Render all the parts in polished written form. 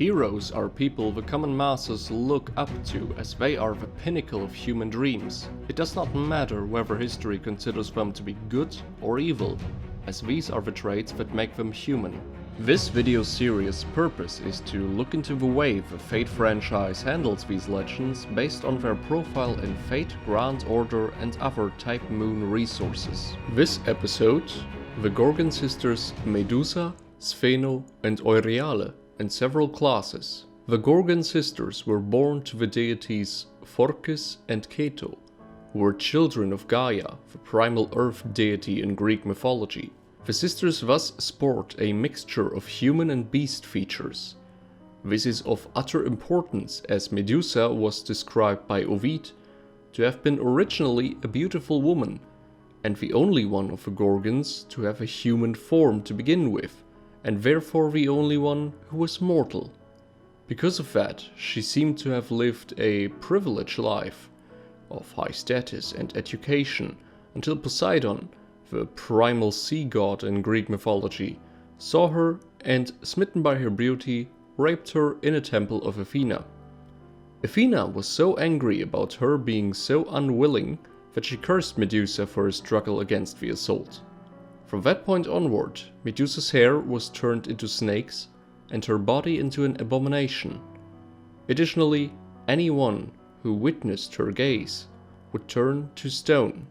Heroes are people the common masses look up to, as they are the pinnacle of human dreams. It does not matter whether history considers them to be good or evil, as these are the traits that make them human. This video series' purpose is to look into the way the Fate franchise handles these legends based on their profile in Fate, Grand Order and other Typemoon resources. This episode, the Gorgon sisters Medusa, Spheno and Euryale, and several classes. The Gorgon sisters were born to the deities Phorcys and Keto, who were children of Gaia, the primal earth deity in Greek mythology. The sisters thus sport a mixture of human and beast features. This is of utter importance, as Medusa was described by Ovid to have been originally a beautiful woman, and the only one of the Gorgons to have a human form to begin with, and therefore the only one who was mortal. Because of that, she seemed to have lived a privileged life of high status and education until Poseidon, the primal sea god in Greek mythology, saw her and, smitten by her beauty, raped her in a temple of Athena. Athena was so angry about her being so unwilling that she cursed Medusa for her struggle against the assault. From that point onward, Medusa's hair was turned into snakes and her body into an abomination. Additionally, anyone who witnessed her gaze would turn to stone.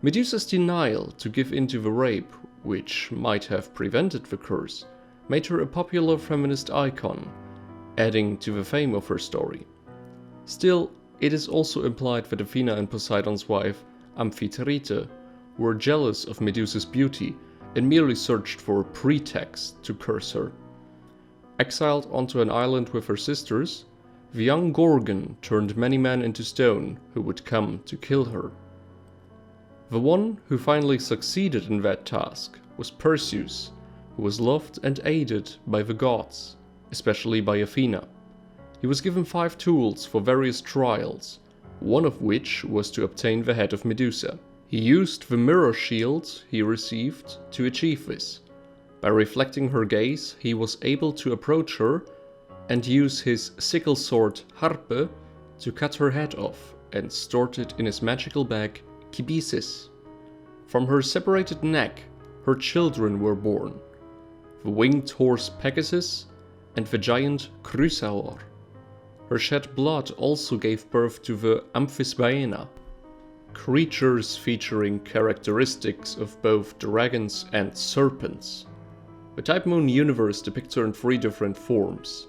Medusa's denial to give in to the rape, which might have prevented the curse, made her a popular feminist icon, adding to the fame of her story. Still, it is also implied that Athena and Poseidon's wife, Amphitrite, were jealous of Medusa's beauty and merely searched for a pretext to curse her. Exiled onto an island with her sisters, the young Gorgon turned many men into stone who would come to kill her. The one who finally succeeded in that task was Perseus, who was loved and aided by the gods, especially by Athena. He was given 5 tools for various trials, one of which was to obtain the head of Medusa. He used the mirror shield he received to achieve this. By reflecting her gaze, he was able to approach her and use his sickle sword Harpe to cut her head off and stored it in his magical bag Kibisis. From her separated neck, her children were born, the winged horse Pegasus and the giant Chrysaor. Her shed blood also gave birth to the Amphisbaena, creatures featuring characteristics of both dragons and serpents. The Typemoon universe depicts her in 3 different forms.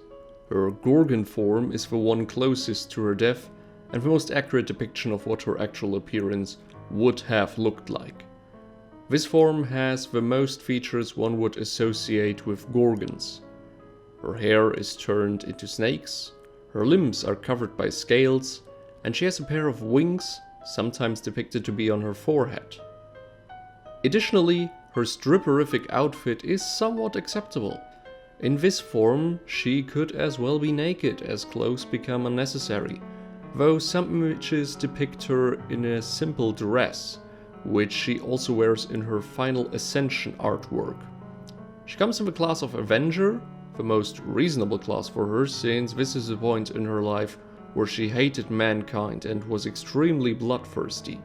Her Gorgon form is the one closest to her death and the most accurate depiction of what her actual appearance would have looked like. This form has the most features one would associate with Gorgons. Her hair is turned into snakes, her limbs are covered by scales, and she has a pair of wings, sometimes depicted to be on her forehead. Additionally, her stripperific outfit is somewhat acceptable. In this form, she could as well be naked as clothes become unnecessary, though some images depict her in a simple dress, which she also wears in her final Ascension artwork. She comes in the class of Avenger, the most reasonable class for her, since this is a point in her life where she hated mankind and was extremely bloodthirsty.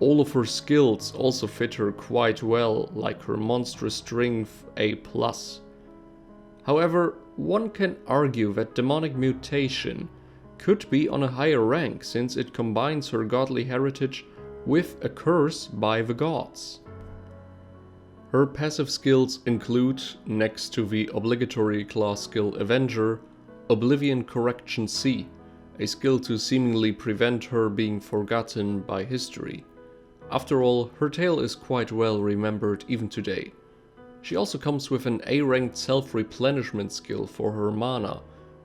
All of her skills also fit her quite well, like her monstrous strength A+. However, one can argue that demonic mutation could be on a higher rank since it combines her godly heritage with a curse by the gods. Her passive skills include, next to the obligatory class skill Avenger, Oblivion Correction C, a skill to seemingly prevent her being forgotten by history. After all, her tale is quite well remembered even today. She also comes with an A-ranked self-replenishment skill for her mana,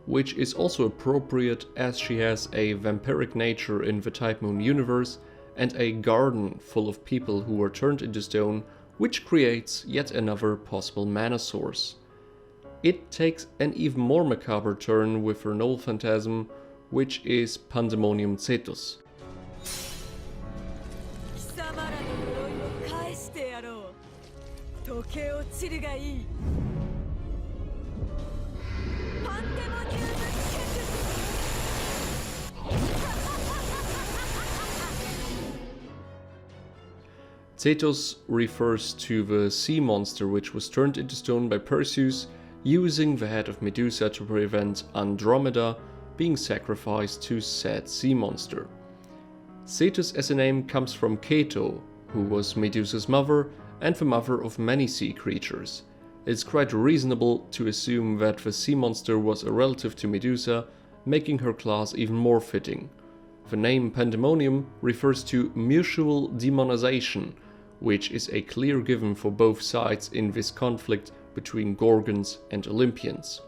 which is also appropriate as she has a vampiric nature in the Typemoon universe and a garden full of people who were turned into stone, which creates yet another possible mana source. It takes an even more macabre turn with her null phantasm, which is Pandemonium Cetus. Thetos refers to the sea monster which was turned into stone by Perseus, using the head of Medusa to prevent Andromeda being sacrificed to said sea monster. Thetos as a name comes from Keto, who was Medusa's mother and the mother of many sea creatures. It's quite reasonable to assume that the sea monster was a relative to Medusa, making her class even more fitting. The name Pandemonium refers to mutual demonization, which is a clear given for both sides in this conflict between Gorgons and Olympians.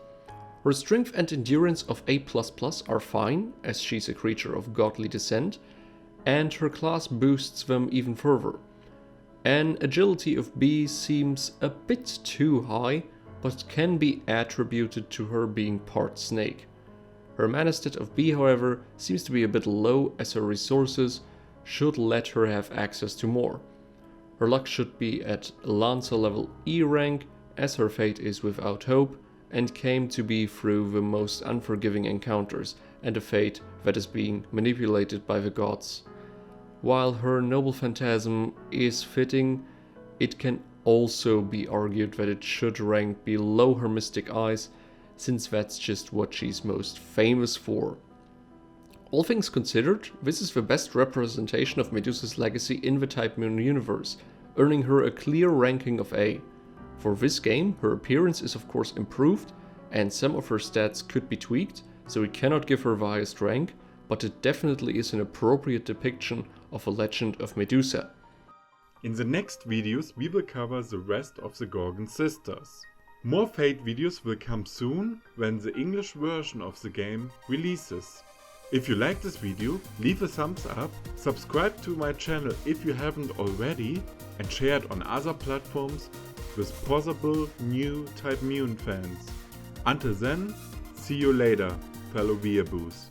Her strength and endurance of A++ are fine, as she's a creature of godly descent, and her class boosts them even further. An agility of B seems a bit too high, but can be attributed to her being part snake. Her mana stat of B, however, seems to be a bit low, as her resources should let her have access to more. Her luck should be at Lancer level E rank, as her fate is without hope, and came to be through the most unforgiving encounters, and a fate that is being manipulated by the gods. While her noble phantasm is fitting, it can also be argued that it should rank below her mystic eyes, since that's just what she's most famous for. All things considered, this is the best representation of Medusa's legacy in the Typemoon universe, earning her a clear ranking of A. For this game, her appearance is of course improved, and some of her stats could be tweaked, so we cannot give her the highest rank, but it definitely is an appropriate depiction of a legend of Medusa. In the next videos we will cover the rest of the Gorgon sisters. More Fate videos will come soon when the English version of the game releases. If you like this video, leave a thumbs up, subscribe to my channel if you haven't already, and share it on other platforms with possible new Typemoon fans. Until then, see you later, fellow weeaboos.